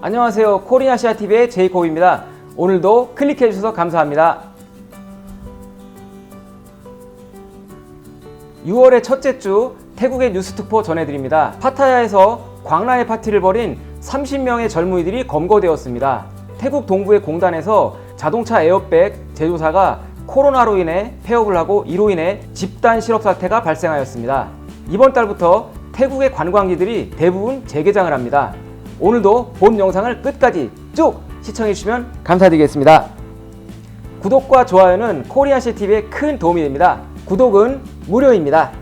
안녕하세요. 코리아시아TV의 제이콥입니다. 오늘도 클릭해주셔서 감사합니다. 6월의 첫째 주 태국의 뉴스 특보 전해드립니다. 파타야에서 광라의 파티를 벌인 30명의 젊은이들이 검거되었습니다. 태국 동부의 공단에서 자동차 에어백 제조사가 코로나로 인해 폐업을 하고 이로 인해 집단 실업 사태가 발생하였습니다. 이번 달부터 태국의 관광지들이 대부분 재개장을 합니다. 오늘도 본 영상을 끝까지 쭉 시청해주시면 감사드리겠습니다. 구독과 좋아요는 코리아시아TV에 큰 도움이 됩니다. 구독은 무료입니다.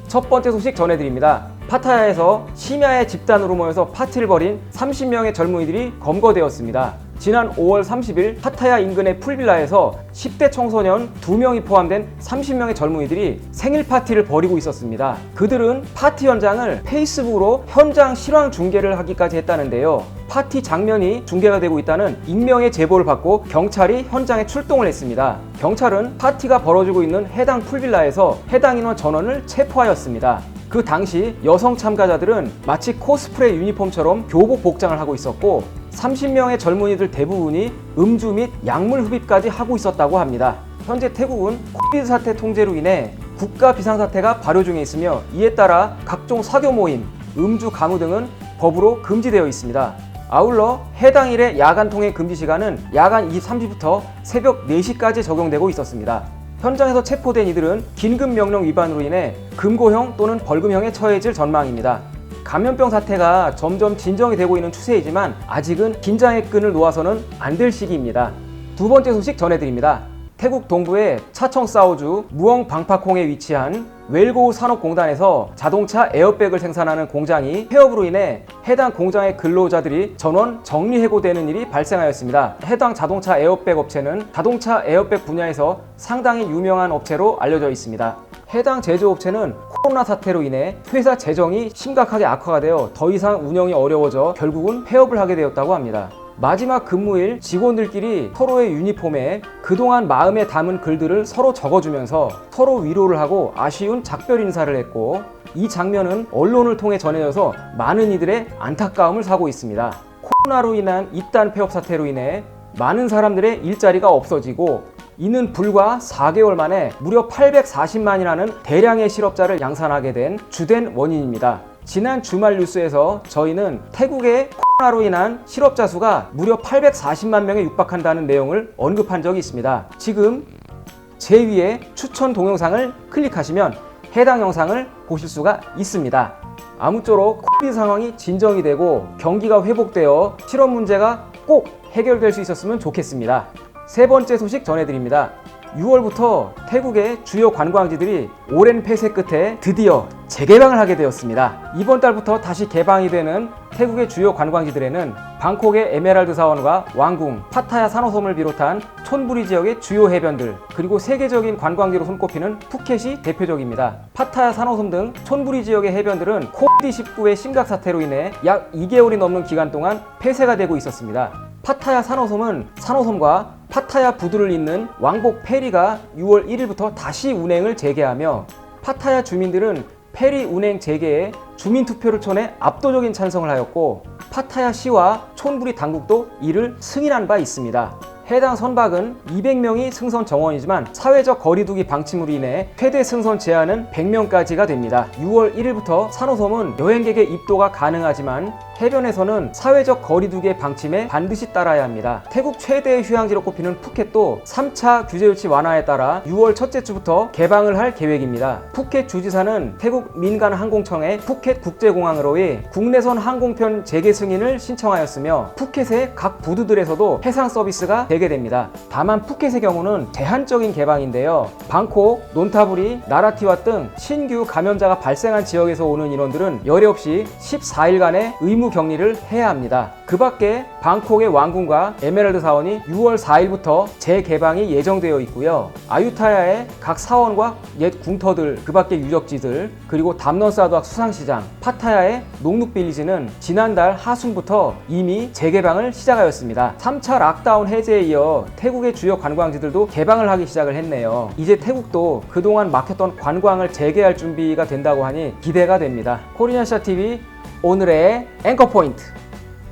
첫 번째 소식 전해드립니다. 파타야에서 심야에 집단으로 모여서 파티를 벌인 30명의 젊은이들이 검거되었습니다. 지난 5월 30일 파타야 인근의 풀빌라에서 10대 청소년 2명이 포함된 30명의 젊은이들이 생일 파티를 벌이고 있었습니다. 그들은 파티 현장을 페이스북으로 현장 실황 중계를 하기까지 했다는데요. 파티 장면이 중계가 되고 있다는 익명의 제보를 받고 경찰이 현장에 출동을 했습니다. 경찰은 파티가 벌어지고 있는 해당 풀빌라에서 해당 인원 전원을 체포하였습니다. 그 당시 여성 참가자들은 마치 코스프레 유니폼처럼 교복 복장을 하고 있었고 30명의 젊은이들 대부분이 음주 및 약물 흡입까지 하고 있었다고 합니다. 현재 태국은 코비드 사태 통제로 인해 국가 비상사태가 발효 중에 있으며 이에 따라 각종 사교 모임, 음주 가무 등은 법으로 금지되어 있습니다. 아울러 해당 일의 야간 통행 금지 시간은 야간 23시부터 새벽 4시까지 적용되고 있었습니다. 현장에서 체포된 이들은 긴급명령 위반으로 인해 금고형 또는 벌금형에 처해질 전망입니다. 감염병 사태가 점점 진정이 되고 있는 추세이지만 아직은 긴장의 끈을 놓아서는 안 될 시기입니다. 두 번째 소식 전해드립니다. 태국 동부의 차청사오주 무엉 방파콩에 위치한 웰고우 산업공단에서 자동차 에어백을 생산하는 공장이 폐업으로 인해 해당 공장의 근로자들이 전원 정리해고되는 일이 발생하였습니다. 해당 자동차 에어백 업체는 자동차 에어백 분야에서 상당히 유명한 업체로 알려져 있습니다. 해당 제조업체는 코로나 사태로 인해 회사 재정이 심각하게 악화가 되어 더 이상 운영이 어려워져 결국은 폐업을 하게 되었다고 합니다. 마지막 근무일 직원들끼리 서로의 유니폼에 그동안 마음에 담은 글들을 서로 적어주면서 서로 위로를 하고 아쉬운 작별 인사를 했고 이 장면은 언론을 통해 전해져서 많은 이들의 안타까움을 사고 있습니다. 코로나로 인한 잇단 폐업 사태로 인해 많은 사람들의 일자리가 없어지고 이는 불과 4개월 만에 무려 840만이라는 대량의 실업자를 양산하게 된 주된 원인입니다. 지난 주말 뉴스에서 저희는 태국의 코로나로 인한 실업자 수가 무려 840만 명에 육박한다는 내용을 언급한 적이 있습니다. 지금 제 위에 추천 동영상을 클릭하시면 해당 영상을 보실 수가 있습니다. 아무쪼록 코비드 상황이 진정이 되고 경기가 회복되어 실업 문제가 꼭 해결될 수 있었으면 좋겠습니다. 세 번째 소식 전해드립니다. 6월부터 태국의 주요 관광지들이 오랜 폐쇄 끝에 드디어 재개방을 하게 되었습니다. 이번 달부터 다시 개방이 되는 태국의 주요 관광지들에는 방콕의 에메랄드 사원과 왕궁, 파타야 산호섬을 비롯한 촌부리 지역의 주요 해변들, 그리고 세계적인 관광지로 손꼽히는 푸켓이 대표적입니다. 파타야 산호섬 등 촌부리 지역의 해변들은 코비드19의 심각 사태로 인해 약 2개월이 넘는 기간 동안 폐쇄가 되고 있었습니다. 파타야 산호섬은 산호섬과 파타야 부두를 잇는 왕복 페리가 6월 1일부터 다시 운행을 재개하며 파타야 주민들은 페리 운행 재개에 주민투표를 통해 압도적인 찬성을 하였고 파타야 시와 촌부리 당국도 이를 승인한 바 있습니다. 해당 선박은 200명이 승선 정원이지만 사회적 거리두기 방침으로 인해 최대 승선 제한은 100명까지가 됩니다. 6월 1일부터 산호섬은 여행객의 입도가 가능하지만 해변에서는 사회적 거리두기의 방침에 반드시 따라야 합니다. 태국 최대의 휴양지로 꼽히는 푸켓도 3차 규제 조치 완화에 따라 6월 첫째 주부터 개방을 할 계획입니다. 푸켓 주지사는 태국 민간항공청에 푸켓 국제공항으로의 국내선 항공편 재개 승인을 신청하였으며 푸켓의 각 부두들에서도 해상 서비스가 재개됩니다. 다만 푸켓의 경우는 제한적인 개방인데요. 방콕, 논타부리, 나라티와 등 신규 감염자가 발생한 지역에서 오는 인원들은 열애 없이 14일간의 의무 입국 격리를 해야 합니다. 그 밖에 방콕의 왕궁과 에메랄드 사원이 6월 4일부터 재개방이 예정되어 있고요. 아유타야의 각 사원과 옛 궁터들, 그 밖의 유적지들, 그리고 담넌사드악 수상시장, 파타야의 녹룩빌리지는 지난달 하순부터 이미 재개방을 시작하였습니다. 3차 락다운 해제에 이어 태국의 주요 관광지들도 개방을 하기 시작을 했네요. 이제 태국도 그동안 막혔던 관광을 재개할 준비가 된다고 하니 기대가 됩니다. 코리안샤TV 오늘의 앵커 포인트.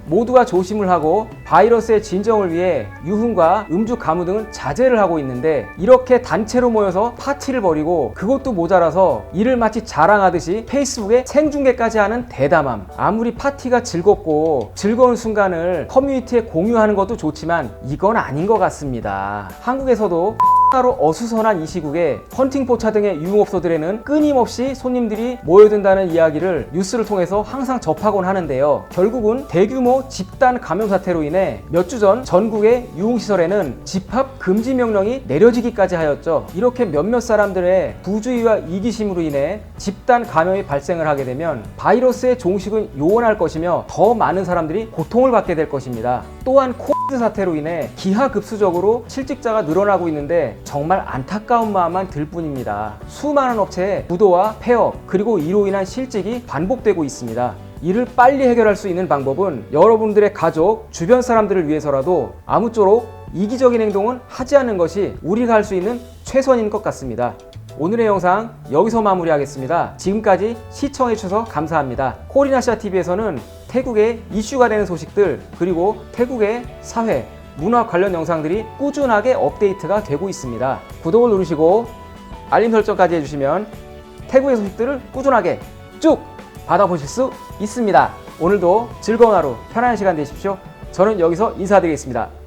모두가 조심을 하고 바이러스의 진정을 위해 유흥과 음주 가무 등은 자제를 하고 있는데, 이렇게 단체로 모여서 파티를 벌이고 그것도 모자라서 이를 마치 자랑하듯이 페이스북에 생중계까지 하는 대담함. 아무리 파티가 즐겁고 즐거운 순간을 커뮤니티에 공유하는 것도 좋지만 이건 아닌 것 같습니다. 한국에서도 하로 어수선한 이 시국에 헌팅포차 등의 유흥업소들에는 끊임없이 손님들이 모여든다는 이야기를 뉴스를 통해서 항상 접하곤 하는데요. 결국은 대규모 집단 감염 사태로 인해 몇 주 전 전국의 유흥시설에는 집합 금지 명령이 내려지기까지 하였죠. 이렇게 몇몇 사람들의 부주의와 이기심으로 인해 집단 감염이 발생을 하게 되면 바이러스의 종식은 요원할 것이며 더 많은 사람들이 고통을 받게 될 것입니다. 또한 코비드 사태로 인해 기하급수적으로 실직자가 늘어나고 있는데 정말 안타까운 마음만 들 뿐입니다. 수많은 업체의 부도와 폐업, 그리고 이로 인한 실직이 반복되고 있습니다. 이를 빨리 해결할 수 있는 방법은 여러분들의 가족, 주변 사람들을 위해서라도 아무쪼록 이기적인 행동은 하지 않는 것이 우리가 할 수 있는 최선인 것 같습니다. 오늘의 영상 여기서 마무리하겠습니다. 지금까지 시청해주셔서 감사합니다. 코리나샤TV에서는 태국의 이슈가 되는 소식들, 그리고 태국의 사회, 문화 관련 영상들이 꾸준하게 업데이트가 되고 있습니다. 구독을 누르시고 알림 설정까지 해주시면 태국의 소식들을 꾸준하게 쭉 받아보실 수 있습니다. 오늘도 즐거운 하루, 편안한 시간 되십시오. 저는 여기서 인사드리겠습니다.